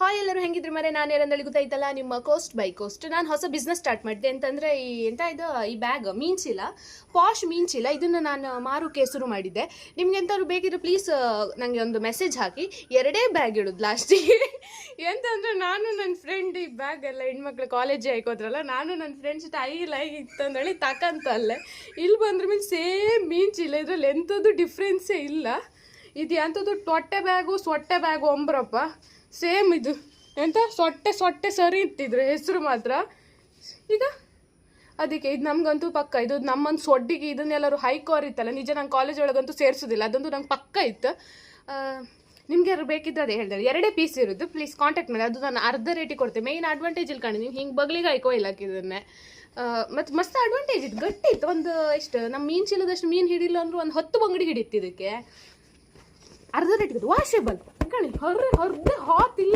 Hi ಎಲ್ಲರೂ ಹೆಂಗಿದ್ರು ಮರೆ ನಾನು ಯಾರಂದೇಳಿ ಗೊತ್ತಾಯ್ತಲ್ಲ ನಿಮ್ಮ ಕೋಸ್ಟ್ ಬೈ ಕೋಸ್ಟ್ ನಾನು ಹೊಸ ಬಿಸ್ನೆಸ್ ಸ್ಟಾರ್ಟ್ ಮಾಡಿದೆ ಅಂತಂದರೆ ಈ ಬ್ಯಾಗ್ ಮೀನ್ ಚೀಲ ಪಾಶ್ ಮೀನ್ ಚೀಲ ಇದನ್ನು ನಾನು ಮಾರೋಕೆ ಶುರು ಮಾಡಿದ್ದೆ. ನಿಮ್ಗೆ ಎಂಥವ್ರು ಬೇಕಿದ್ರೆ ಪ್ಲೀಸ್ ನನಗೆ ಒಂದು ಮೆಸೇಜ್ ಹಾಕಿ. ಎರಡೇ ಬ್ಯಾಗ್ ಇಡೋದು ಲಾಸ್ಟಿಗೆ ಎಂತಂದರೆ ನಾನು ನನ್ನ ಫ್ರೆಂಡ್ ಈ ಬ್ಯಾಗ್ ಎಲ್ಲ ಹೆಣ್ಮಕ್ಳು ಕಾಲೇಜಿಗೆ ಹಾಕೋದ್ರಲ್ಲ, ನಾನು ನನ್ನ ಫ್ರೆಂಡ್ಸ್ ಲೈಕ್ ಇತ್ತಂದೇಳಿ ತಕಂತಲ್ಲೇ ಇಲ್ಲಿ ಬಂದ್ರ ಮೇಲೆ ಸೇಮ್ ಮೀನ್ ಚೀಲ, ಇದರಲ್ಲಿ ಎಂಥದ್ದು ಡಿಫ್ರೆನ್ಸೇ ಇಲ್ಲ. ಇದು ಎಂಥದ್ದು ತೊಟ್ಟೆ ಬ್ಯಾಗು ಸೊಟ್ಟೆ ಬ್ಯಾಗು ಒಂಬ್ರಪ್ಪ ಸೇಮ್. ಇದು ಎಂತ ಸೊಟ್ಟೆ ಸರಿ ಇತ್ತಿದ್ರು ಹೆಸರು ಮಾತ್ರ. ಈಗ ಅದಕ್ಕೆ ಇದು ನಮಗಂತೂ ಪಕ್ಕ, ಇದು ನಮ್ಮೊಂದು ಸೊಡ್ಡಿಗೆ ಇದನ್ನೆಲ್ಲರೂ ಹೈಕೋರ್ ಇತ್ತಲ್ಲ, ನಿಜ ನಂಗೆ ಕಾಲೇಜ್ ಒಳಗಂತೂ ಸೇರಿಸೋದಿಲ್ಲ, ಅದಂತೂ ನಂಗೆ ಪಕ್ಕ ಇತ್ತು. ನಿಮ್ಗೆ ಯಾರು ಬೇಕಿದ್ರೆ ಅದೇ ಹೇಳ್ತಾರೆ, ಎರಡೇ ಪೀಸ್ ಇರೋದು, ಪ್ಲೀಸ್ ಕಾಂಟ್ಯಾಕ್ಟ್ ಮಾಡಿ. ಅದು ನಾನು ಅರ್ಧ ರೇಟಿಗೆ ಕೊಡ್ತೇನೆ. ಮೇಯ್ನ್ ಅಡ್ವಾಂಟೇಜ್ ಇಲ್ಲಿ ಕಾಣಿ, ನೀವು ಹಿಂಗೆ ಬಗ್ಲಿಗೆ ಹಾಕೋ ಇಲ್ಲಕ್ಕೆ ಇದನ್ನೇ. ಮತ್ತು ಮಸ್ತ್ ಅಡ್ವಾಂಟೇಜ್ ಇತ್ತು, ಗಟ್ಟಿ ಇತ್ತು. ಒಂದು ಎಷ್ಟು ನಮ್ಮ ಮೀನು ಚೀಲದಷ್ಟು ಮೀನು ಹಿಡಿಲ್ಲ ಅಂದರೂ ಒಂದು 10 ಬಂಗಡಿ ಹಿಡಿತ್ತು ಇದಕ್ಕೆ. ಅರ್ಧ ರೇಟಿಗೆ ವಾಷೇಬಲ್ ಕಣಿ, ಹೊರದೆ ಹಾತಿಲ್ಲ.